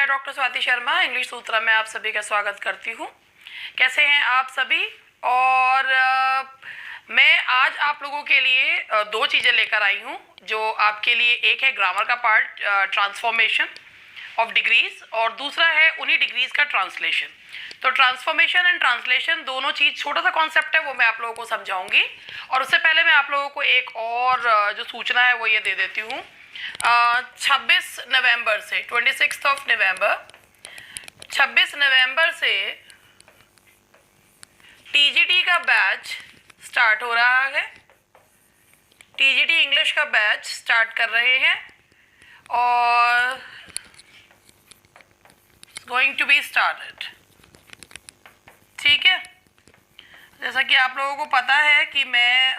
Doctor Swati Sharma English सूत्रा में आप सभी का स्वागत करती हूँ। कैसे हैं आप सभी? और मैं आज आप लोगों के लिए दो चीज़ें लेकर आई हूँ जो आपके लिए, एक है ग्रामर का पार्ट ट्रांसफॉर्मेशन ऑफ डिग्रीज और दूसरा है उन्हीं डिग्रीज का ट्रांसलेशन। तो ट्रांसफॉर्मेशन एंड ट्रांसलेशन दोनों चीज़, छोटा सा कॉन्सेप्ट है, वो मैं आप लोगों को समझाऊंगी। और उससे पहले मैं आप लोगों को एक और जो सूचना है वो ये दे देती हूँ। 26 नवंबर से 26 ऑफ नवंबर 26 नवंबर से टीजीटी का बैच स्टार्ट हो रहा है। टीजीटी इंग्लिश का बैच स्टार्ट कर रहे हैं और गोइंग टू बी स्टार्टेड। ठीक है, जैसा कि आप लोगों को पता है कि मैं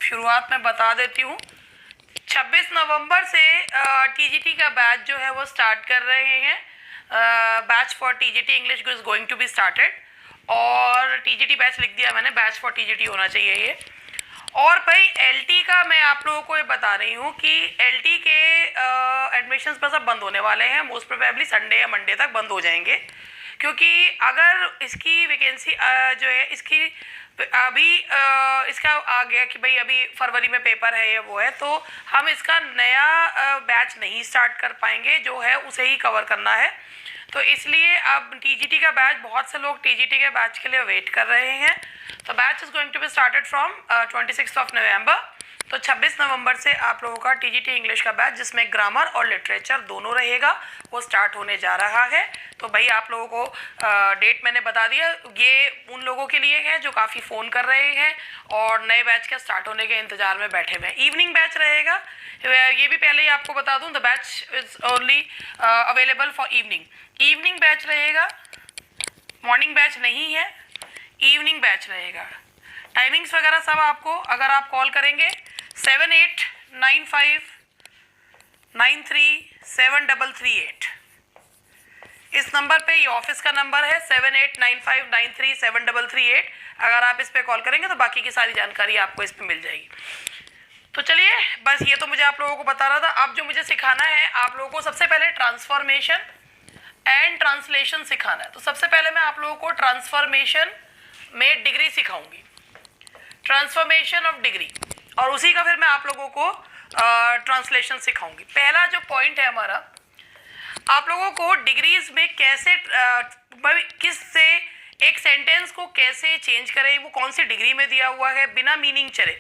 शुरुआत में बता देती हूँ। 26 नवंबर से टीजीटी का बैच जो है वो स्टार्ट कर रहे हैं। Batch for TGT English is going to be started, और टीजीटी बैच लिख दिया मैंने, बैच फॉर टीजीटी होना चाहिए ये। और भाई एलटी का मैं आप लोगों को ये बता रही हूँ कि एलटी के एडमिशन्स बस अब बंद होने वाले हैं। मोस्ट प्रोबेबली संडे या मंडे तक बंद हो जाएंगे, क्योंकि अगर इसकी वैकेंसी जो है इसकी अभी इसका आ गया कि भाई अभी फरवरी में पेपर है या वो है, तो हम इसका नया बैच नहीं स्टार्ट कर पाएंगे, जो है उसे ही कवर करना है। तो इसलिए अब टीजीटी का बैच, बहुत से लोग टीजीटी के बैच के लिए वेट कर रहे हैं। तो batch is going to be started from 26 of November. तो 26 नवंबर से आप लोगों का टीजीटी इंग्लिश का बैच, जिसमें ग्रामर और लिटरेचर दोनों रहेगा, वो स्टार्ट होने जा रहा है। तो भाई आप लोगों को डेट मैंने बता दिया। ये उन लोगों के लिए है जो काफ़ी फ़ोन कर रहे हैं और नए बैच के स्टार्ट होने के इंतज़ार में बैठे हुए हैं। इवनिंग बैच रहेगा, ये भी पहले ही आपको बता दूं, the batch is only available for evening batch रहेगा। मॉर्निंग बैच नहीं है, इवनिंग बैच रहेगा। टाइमिंग्स वगैरह सब आपको, अगर आप कॉल करेंगे 7895937338, इस नंबर पे, ये ऑफिस का नंबर है 7895937338। अगर आप इस पे कॉल करेंगे तो बाकी की सारी जानकारी आपको इस पे मिल जाएगी। तो चलिए, बस ये तो मुझे आप लोगों को बता रहा था। अब जो मुझे सिखाना है आप लोगों को, सबसे पहले ट्रांसफॉर्मेशन एंड ट्रांसलेशन सिखाना है। तो सबसे पहले मैं आप लोगों को ट्रांसफॉर्मेशन में डिग्री सिखाऊंगी, ट्रांसफॉर्मेशन ऑफ डिग्री, और उसी का फिर मैं आप लोगों को ट्रांसलेशन सिखाऊंगी। पहला जो पॉइंट है हमारा, आप लोगों को डिग्रीज में कैसे किससे एक सेंटेंस को कैसे चेंज करें, वो कौन सी डिग्री में दिया हुआ है, बिना मीनिंग चले।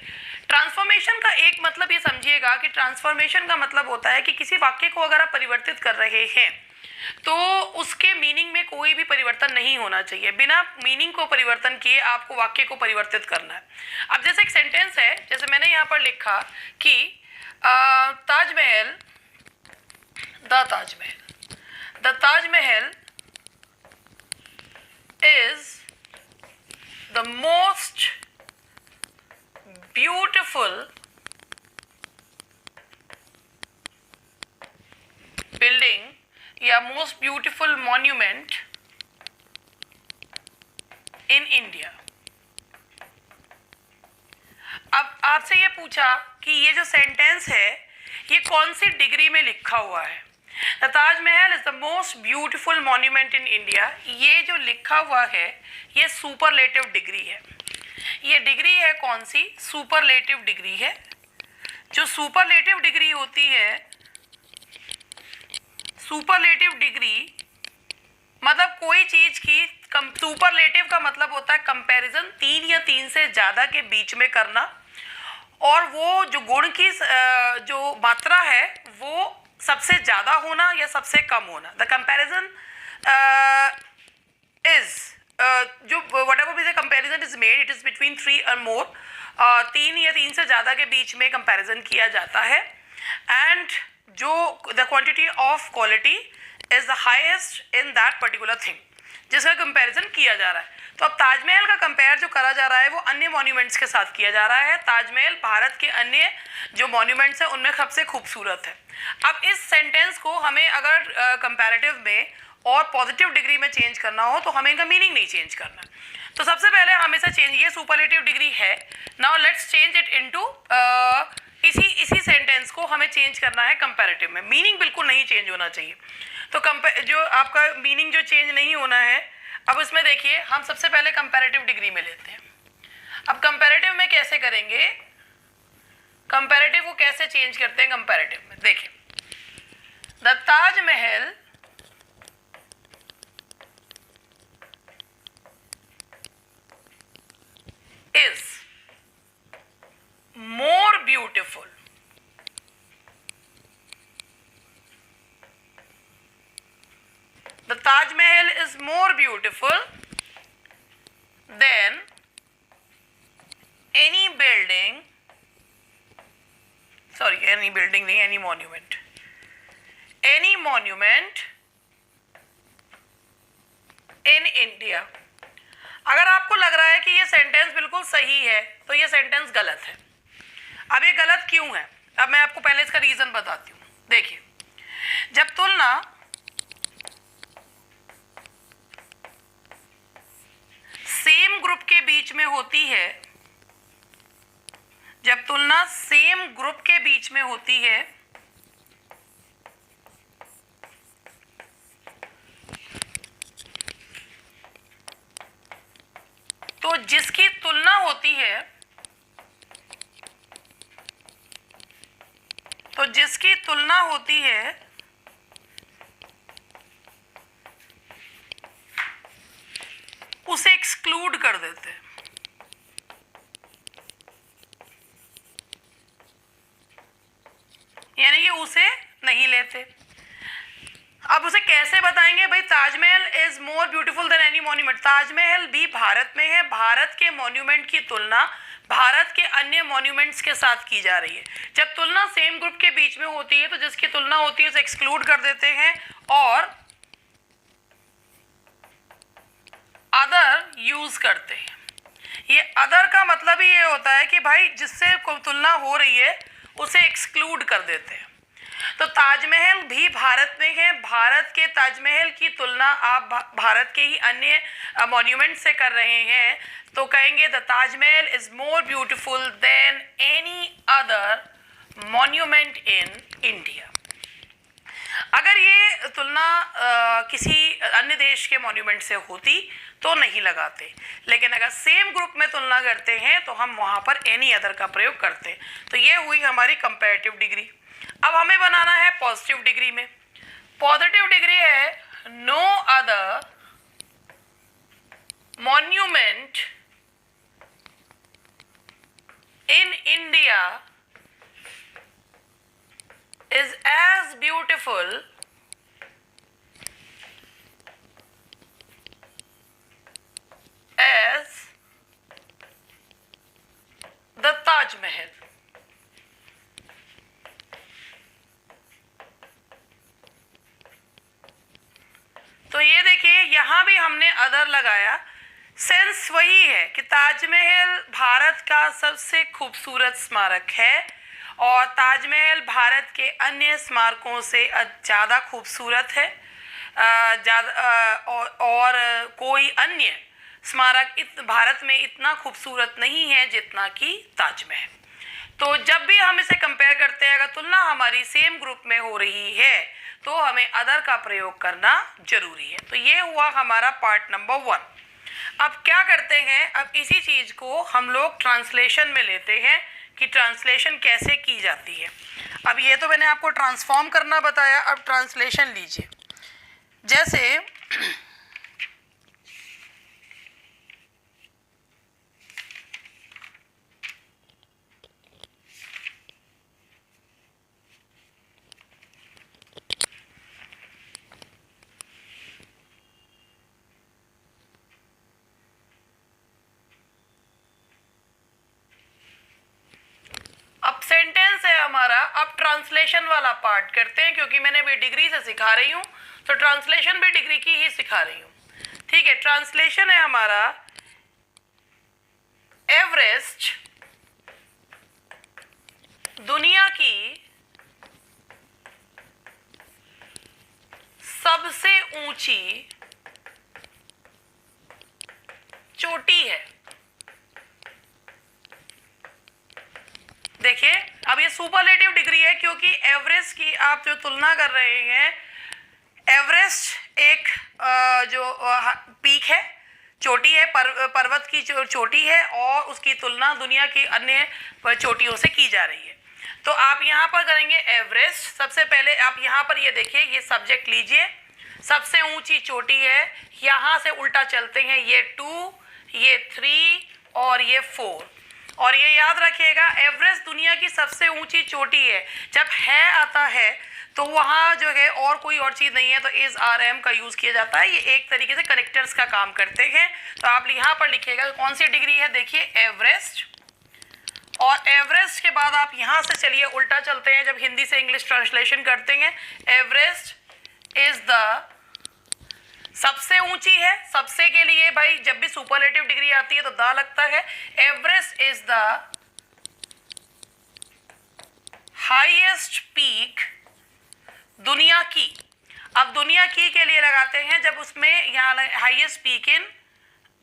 ट्रांसफॉर्मेशन का एक मतलब ये समझिएगा कि ट्रांसफॉर्मेशन का मतलब होता है कि किसी वाक्य को अगर आप परिवर्तित कर रहे हैं तो उसके मीनिंग में कोई भी परिवर्तन नहीं होना चाहिए। बिना मीनिंग को परिवर्तन किए आपको वाक्य को परिवर्तित करना है। अब जैसे एक सेंटेंस है, जैसे मैंने यहाँ पर लिखा कि Taj Mahal, the Taj Mahal is the most beautiful building या most beautiful monument in India। अब आपसे ये पूछा कि ये जो सेंटेंस है ये कौन सी डिग्री में लिखा हुआ है। The Taj Mahal is the most beautiful monument in India, ये जो लिखा हुआ है ये सुपरलेटिव डिग्री है। ये डिग्री है कौन सी? सुपरलेटिव डिग्री है। जो सुपरलेटिव डिग्री होती है, सुपरलेटिव डिग्री मतलब कोई चीज की, सुपरलेटिव का मतलब होता है कंपैरिजन, 3 या 3 से ज्यादा के बीच में करना, और वो जो गुण की जो मात्रा है वो सबसे ज्यादा होना या सबसे कम होना। द कंपैरिजन इज जो whatever be the comparison is made, it is between 3 और मोर, 3 या 3 से ज्यादा के बीच में कंपैरिजन किया जाता है। एंड जो the quantity of quality is the highest in that particular thing, जिसका कंपैरिजन किया जा रहा है। तो अब ताजमहल का कंपेयर जो करा जा रहा है वो अन्य मॉन्यूमेंट्स के साथ किया जा रहा है। ताजमहल भारत के अन्य जो मॉन्यूमेंट्स हैं उनमें सबसे खूबसूरत है। अब इस सेंटेंस को हमें अगर कंपैरेटिव में और पॉजिटिव डिग्री में चेंज करना हो तो हमें इनका मीनिंग नहीं चेंज करना। तो सबसे पहले हम इसे चेंज, ये सुपरलेटिव डिग्री है, now let's change it into इसी सेंटेंस को हमें चेंज करना है कंपैरेटिव में, मीनिंग बिल्कुल नहीं चेंज होना चाहिए। तो जो आपका मीनिंग जो चेंज नहीं होना है। अब इसमें देखिए, हम सबसे पहले कंपैरेटिव डिग्री में लेते हैं। अब कंपैरेटिव में कैसे करेंगे, कंपैरेटिव को कैसे चेंज करते हैं कंपैरेटिव में, देखिए, the Taj Mahal is more beautiful the Taj Mahal is more beautiful than any building, sorry, any building नहीं, any monument in India। अगर आपको लग रहा है कि ये सेंटेंस बिल्कुल सही है तो ये सेंटेंस गलत है। अब ये गलत क्यों है, अब मैं आपको पहले इसका रीजन बताती हूँ। देखिए, जब तुलना सेम ग्रुप के बीच में होती है, जब तुलना सेम ग्रुप के बीच में होती है तो जिसकी तुलना होती है, तो जिसकी तुलना होती है उसे एक्सक्लूड कर देते हैं। यानी कि उसे नहीं लेते। अब उसे कैसे बताएंगे भाई, Taj Mahal is more beautiful then any monument. Taj Mahal भी भारत में है, भारत के मॉन्यूमेंट की तुलना भारत के अन्य मॉन्यूमेंट्स के साथ की जा रही है। जब तुलना सेम ग्रुप के बीच में होती है तो जिसकी तुलना होती है उसे एक्सक्लूड कर देते हैं और अदर यूज करते हैं। ये अदर का मतलब ही ये होता है कि भाई जिससे तुलना हो रही है उसे एक्सक्लूड कर देते हैं। तो ताजमहल भी भारत में है, भारत के ताजमहल की तुलना आप भारत के ही अन्य मॉन्यूमेंट से कर रहे हैं तो कहेंगे the Taj Mahal is more beautiful then any other monument in India. अगर ये तुलना किसी अन्य देश के मॉन्यूमेंट से होती तो नहीं लगाते, लेकिन अगर सेम ग्रुप में तुलना करते हैं तो हम वहां पर एनी अदर का प्रयोग करते हैं। तो ये हुई हमारी कंपैरेटिव डिग्री। अब हमें बनाना है पॉजिटिव डिग्री में। पॉजिटिव डिग्री है no other monument in India is as beautiful as the Taj Mahal। तो ये देखिए, यहां भी हमने अदर लगाया। सेंस वही है कि ताजमहल भारत का सबसे खूबसूरत स्मारक है और ताजमहल भारत के अन्य स्मारकों से ज़्यादा खूबसूरत है। और कोई अन्य स्मारक भारत में इतना खूबसूरत नहीं है जितना कि ताजमहल। तो जब भी हम इसे कंपेयर करते हैं, अगर तुलना हमारी सेम ग्रुप में हो रही है तो हमें अदर का प्रयोग करना जरूरी है। तो ये हुआ हमारा पार्ट नंबर 1। अब क्या करते हैं, अब इसी चीज़ को हम लोग ट्रांसलेशन में लेते हैं कि ट्रांसलेशन कैसे की जाती है। अब ये तो मैंने आपको ट्रांसफॉर्म करना बताया, अब ट्रांसलेशन लीजिए। जैसे अब सेंटेंस है हमारा, अब ट्रांसलेशन वाला पार्ट करते हैं क्योंकि मैंने भी डिग्री से सिखा रही हूँ तो ट्रांसलेशन भी डिग्री की ही सिखा रही हूँ। ठीक है, ट्रांसलेशन है हमारा एवरेस्ट दुनिया की सबसे ऊंची चोटी है। देखिए, अब ये सुपरलेटिव डिग्री है क्योंकि एवरेस्ट की आप जो तुलना कर रहे हैं, एवरेस्ट जो पीक है, चोटी है, पर्वत की चोटी है और उसकी तुलना दुनिया की अन्य चोटियों से की जा रही है। तो आप यहाँ पर करेंगे एवरेस्ट। सबसे पहले आप यहाँ पर ये देखिए, ये सब्जेक्ट लीजिए, सबसे ऊंची चोटी है, यहाँ से उल्टा चलते हैं, ये 2, ये 3 और ये 4। और ये याद रखिएगा, एवरेस्ट दुनिया की सबसे ऊंची चोटी है। जब है आता है तो वहाँ जो है और कोई और चीज़ नहीं है, तो इस RM का यूज़ किया जाता है। ये एक तरीके से कनेक्टर्स का काम करते हैं। तो आप यहाँ पर लिखिएगा कौन सी डिग्री है, देखिए एवरेस्ट। और एवरेस्ट के बाद आप यहाँ से चलिए उल्टा चलते हैं, जब हिंदी से इंग्लिश ट्रांसलेशन करते हैं। एवरेस्ट इज द, सबसे ऊंची है, सबसे के लिए भाई जब भी सुपरलेटिव डिग्री आती है तो द लगता है। Everest is the highest peak दुनिया की। अब दुनिया की के लिए लगाते हैं जब उसमें यहाँ highest peak in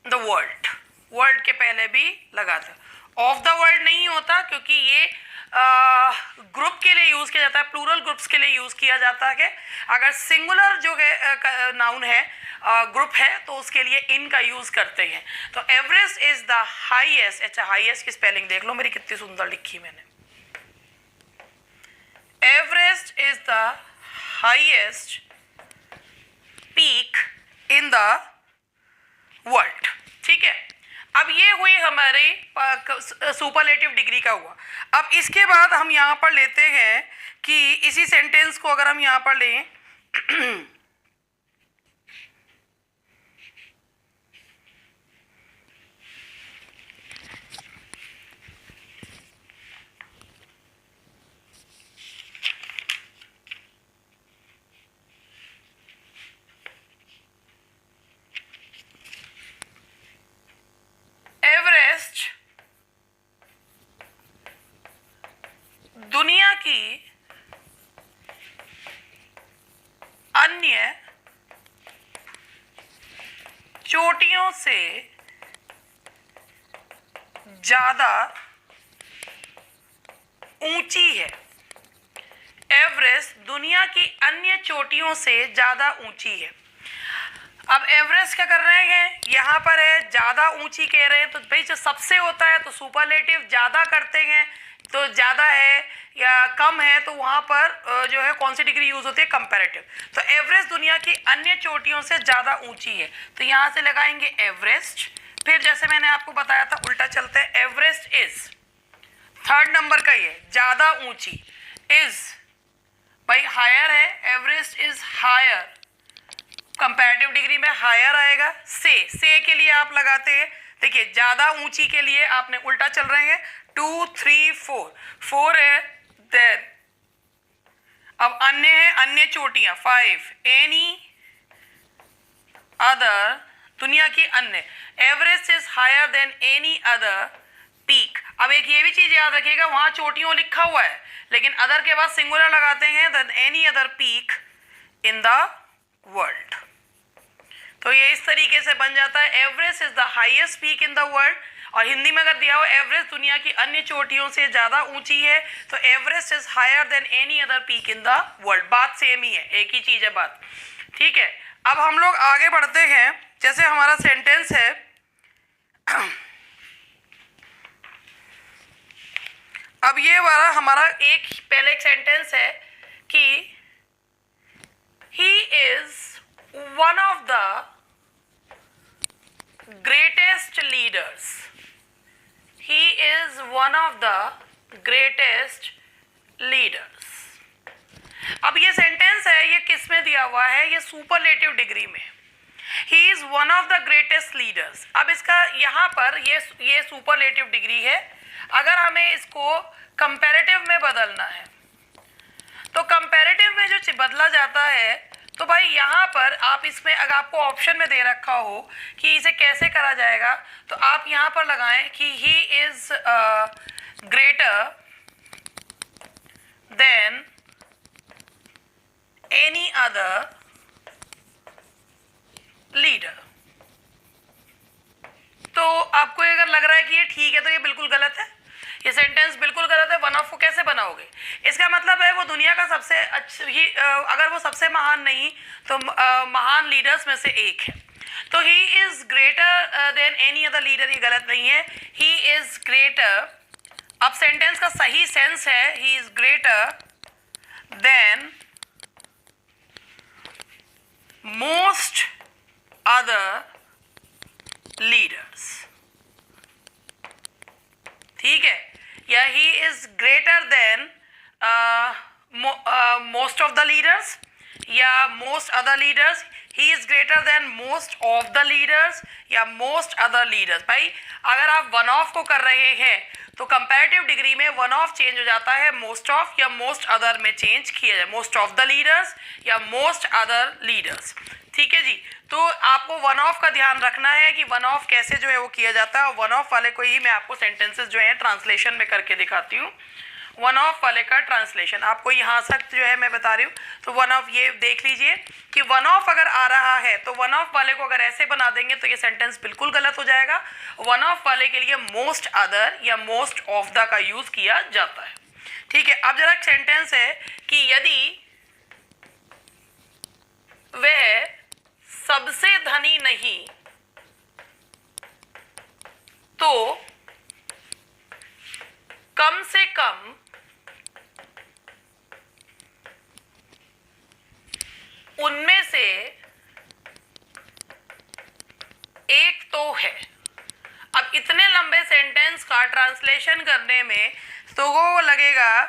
the world, world के पहले भी लगाते, ऑफ द वर्ल्ड नहीं होता, क्योंकि ये ग्रुप के लिए यूज किया जाता है, प्लूरल ग्रुप्स के लिए यूज किया जाता है। अगर सिंगुलर जो है नाउन है, ग्रुप है, तो उसके लिए इन का यूज करते हैं। तो एवरेस्ट इज द हाईएस्ट। अच्छा, हाईएस्ट की स्पेलिंग देख लो मेरी कितनी सुंदर लिखी मैंने। Everest is the highest peak in the world. ठीक है, अब ये हुई हमारे सुपरलेटिव डिग्री का हुआ। अब इसके बाद हम यहाँ पर लेते हैं कि इसी सेंटेंस को अगर हम यहाँ पर लें एवरेस्ट दुनिया की अन्य चोटियों से ज्यादा ऊंची है। एवरेस्ट दुनिया की अन्य चोटियों से ज्यादा ऊंची है। अब एवरेस्ट क्या कर रहे हैं, यहाँ पर है ज्यादा ऊंची कह रहे हैं, तो भाई जो सबसे होता है तो सुपरलेटिव ज्यादा करते हैं, तो ज्यादा है या कम है तो वहाँ पर जो है कौन सी डिग्री यूज होती है, कंपैरेटिव। तो एवरेस्ट दुनिया की अन्य चोटियों से ज्यादा ऊंची है, तो यहाँ से लगाएंगे एवरेस्ट। फिर जैसे मैंने आपको बताया था उल्टा चलते हैं, एवरेस्ट इज, थर्ड नंबर का ये ज्यादा ऊंची, इज भाई हायर है, Everest is higher, comparative degree में हायर आएगा। से के लिए आप लगाते हैं, देखिए ज्यादा ऊंची के लिए आपने उल्टा चल रहे हैं, 2 3 4, 4 है, देन अब अन्य है, अन्य चोटियां 5, एनी अदर, दुनिया की अन्य। Everest is higher than any other peak. अब एक ये भी चीज याद रखिएगा, वहां चोटियों लिखा हुआ है लेकिन अदर के बाद सिंगुलर लगाते हैं, than any other peak in the world. तो ये इस तरीके से बन जाता है, Everest is the highest peak in the world. और हिंदी में अगर दिया हो एवरेस्ट दुनिया की अन्य चोटियों से ज्यादा ऊंची है, तो Everest is higher than any other peak in the world. बात सेम ही है, एक ही चीज है बात। ठीक है, अब हम लोग आगे बढ़ते हैं। जैसे हमारा सेंटेंस है अब ये वाला हमारा एक पहले एक सेंटेंस है कि he is one of the greatest leaders. He is one of the greatest leaders. अब ये सेंटेंस है, ये किस में दिया हुआ है, ये सुपरलेटिव डिग्री में। He is one of the greatest leaders। अब इसका यहाँ पर ये सुपरलेटिव डिग्री है। अगर हमें इसको कंपैरेटिव में बदलना है, तो कंपैरेटिव में जो बदला जाता है, तो भाई यहाँ पर आप इसमें अगर आपको ऑप्शन में दे रखा हो कि इसे कैसे करा जाएगा, तो आप यहाँ पर लगाएं कि ही is greater than any other leader. तो आपको अगर लग रहा है कि ये ठीक है, तो ये बिल्कुल गलत है। ये सेंटेंस बिल्कुल गलत है। वन ऑफ को कैसे बनाओगे? इसका मतलब है वो दुनिया का सबसे अच्छी, अगर वो सबसे महान नहीं तो महान लीडर्स में से एक है। तो he is greater than any other leader, ये गलत नहीं है। ही इज ग्रेटर, अब सेंटेंस का सही सेंस है he is greater than most other leaders, ठीक है, या he is greater than most of the leaders या most other leaders, he is greater than most of the leaders या most other leaders. भाई अगर आप वन ऑफ को कर रहे हैं तो कंपैरेटिव डिग्री में वन ऑफ चेंज हो जाता है मोस्ट ऑफ या मोस्ट अदर में चेंज किया जाए, मोस्ट ऑफ द लीडर्स या मोस्ट अदर लीडर्स, ठीक है जी। तो आपको वन ऑफ का ध्यान रखना है कि वन ऑफ कैसे जो है वो किया जाता है। वन ऑफ वाले को ही मैं आपको सेंटेंसेस जो है ट्रांसलेशन में करके दिखाती हूँ। वन ऑफ वाले का ट्रांसलेशन आपको यहाँ तक जो है मैं बता रही हूँ। तो वन ऑफ ये देख लीजिए कि वन ऑफ अगर आ रहा है तो वन ऑफ वाले को अगर ऐसे बना देंगे तो ये सेंटेंस बिल्कुल गलत हो जाएगा। वन ऑफ वाले के लिए मोस्ट अदर या मोस्ट ऑफ द का यूज किया जाता है, ठीक है। अब जरा सेंटेंस है कि यदि वह सबसे धनी नहीं तो कम से कम उनमें से एक तो है। अब इतने लंबे सेंटेंस का ट्रांसलेशन करने में तो वो लगेगा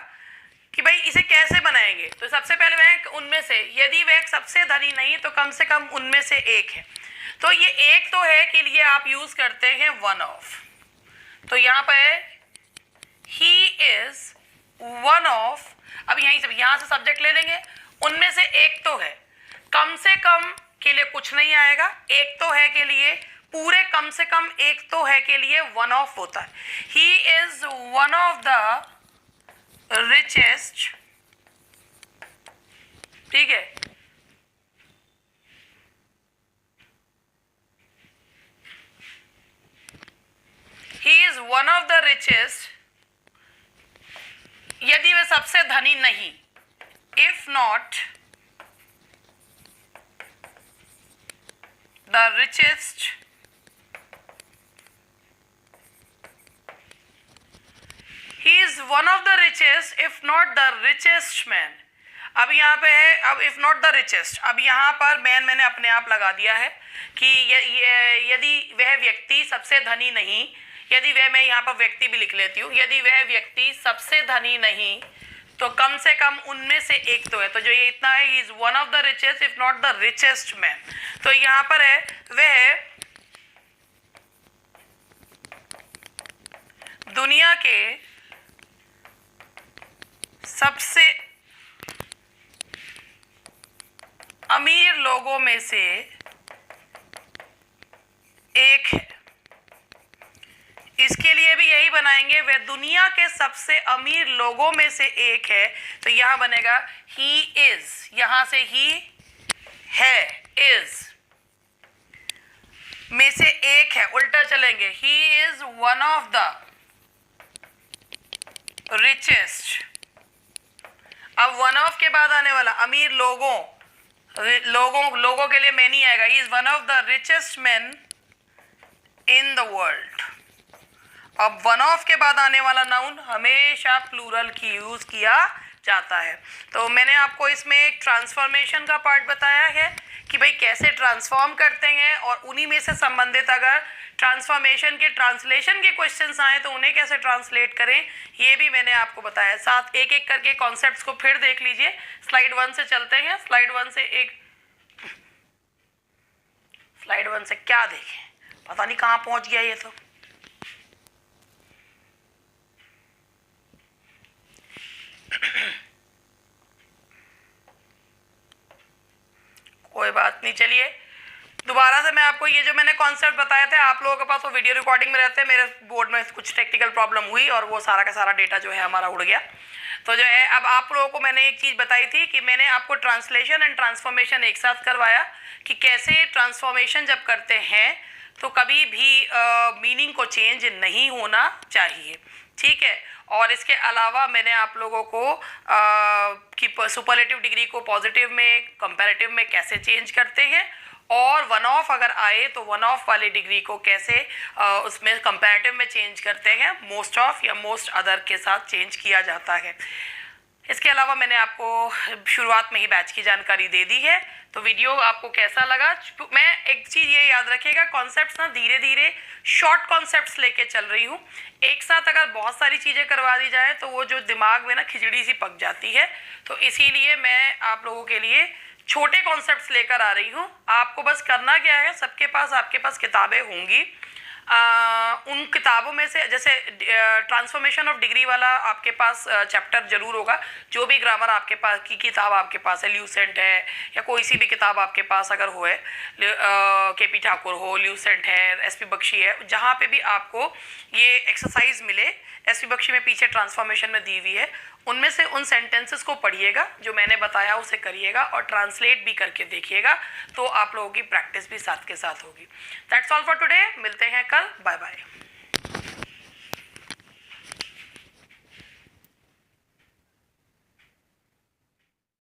कि भाई इसे कैसे बनाएंगे। तो सबसे पहले वह उनमें से, यदि वह सबसे धनी नहीं तो कम से कम उनमें से एक है। तो ये एक तो है के लिए आप यूज करते हैं वन ऑफ। तो यहाँ पर ही इज वन ऑफ, अब यहाँ से सब्जेक्ट ले लेंगे, उनमें से एक तो है, कम से कम के लिए कुछ नहीं आएगा, एक तो है के लिए पूरे कम से कम एक तो है के लिए वन ऑफ होता है। He is one of the richest, ठीक है, he is one of the richest यदि वह सबसे धनी नहीं, if not the richest he is one of the richest if not the richest man। अब यहाँ पे है, अब if not the richest, अब यहाँ पर मैन मैंने अपने आप लगा दिया है कि यदि वह व्यक्ति सबसे धनी नहीं, यदि वह, मैं यहाँ पर व्यक्ति भी लिख लेती हूँ, यदि वह व्यक्ति सबसे धनी नहीं तो कम से कम उनमें से एक तो है। तो जो ये इतना है, he is one of the richest if not the richest man। तो यहाँ पर है वह दुनिया के सबसे अमीर लोगों में से एक है। इसके लिए भी यही बनाएंगे, वह दुनिया के सबसे अमीर लोगों में से एक है। तो यहां बनेगा ही इज, यहां से ही है, इज में से एक है, उल्टा चलेंगे, he is one of the richest. अब वन ऑफ के बाद आने वाला अमीर लोगों, लोगों के लिए मैनी आएगा, he is one of the richest man in the world. अब वन ऑफ के बाद आने वाला नाउन हमेशा प्लूरल की यूज किया जाता है। तो मैंने आपको इसमें एक ट्रांसफॉर्मेशन का पार्ट बताया है कि भाई कैसे ट्रांसफॉर्म करते हैं, और उन्हीं में से संबंधित अगर ट्रांसफॉर्मेशन के ट्रांसलेशन के क्वेश्चंस आए तो उन्हें कैसे ट्रांसलेट करें, ये भी मैंने आपको बताया। साथ एक एक करके कॉन्सेप्ट्स को फिर देख लीजिए। स्लाइड 1 से चलते हैं। स्लाइड 1 से क्या देखें, पता नहीं कहाँ पहुंच गया ये तो। कोई बात नहीं, चलिए दोबारा से मैं आपको ये जो मैंने कॉन्सेप्ट बताया था, आप लोगों के पास वो वीडियो रिकॉर्डिंग में रहते हैं। मेरे बोर्ड में कुछ टेक्निकल प्रॉब्लम हुई और वो सारा का सारा डेटा जो है हमारा उड़ गया। तो जो है अब आप लोगों को मैंने एक चीज़ बताई थी कि मैंने आपको ट्रांसलेशन एंड ट्रांसफॉर्मेशन एक साथ करवाया कि कैसे ट्रांसफॉर्मेशन जब करते हैं तो कभी भी मीनिंग को चेंज नहीं होना चाहिए, ठीक है। और इसके अलावा मैंने आप लोगों को कि सुपरलेटिव डिग्री को पॉजिटिव में, कंपैरेटिव में कैसे चेंज करते हैं, और वन ऑफ अगर आए तो वन ऑफ वाली डिग्री को कैसे उसमें कंपैरेटिव में चेंज करते हैं, मोस्ट ऑफ या मोस्ट अदर के साथ चेंज किया जाता है। इसके अलावा मैंने आपको शुरुआत में ही बैच की जानकारी दे दी है। तो वीडियो आपको कैसा लगा? मैं एक चीज़ ये याद रखिएगा, कॉन्सेप्ट्स ना धीरे धीरे शॉर्ट कॉन्सेप्ट्स लेके चल रही हूँ। एक साथ अगर बहुत सारी चीज़ें करवा दी जाए तो वो जो दिमाग में ना खिचड़ी सी पक जाती है, तो इसीलिए मैं आप लोगों के लिए छोटे कॉन्सेप्ट्स लेकर आ रही हूँ। आपको बस करना क्या है, सबके पास आपके पास किताबें होंगी, उन किताबों में से जैसे ट्रांसफॉर्मेशन ऑफ डिग्री वाला आपके पास चैप्टर जरूर होगा। जो भी ग्रामर आपके पास की किताब आपके पास है, ल्यूसेंट है या कोई सी भी किताब आपके पास अगर हो है, केपी ठाकुर हो, ल्यूसेंट है, एसपी बख्शी है, जहाँ पे भी आपको ये एक्सरसाइज मिले, एसपी बख्शी में पीछे ट्रांसफॉर्मेशन में दी हुई है, उनमें से उन सेंटेंसेस को पढ़िएगा, जो मैंने बताया उसे करिएगा और ट्रांसलेट भी करके देखिएगा, तो आप लोगों की प्रैक्टिस भी साथ के साथ होगी। दैट्स ऑल फॉर टुडे, मिलते हैं कल, बाय बाय।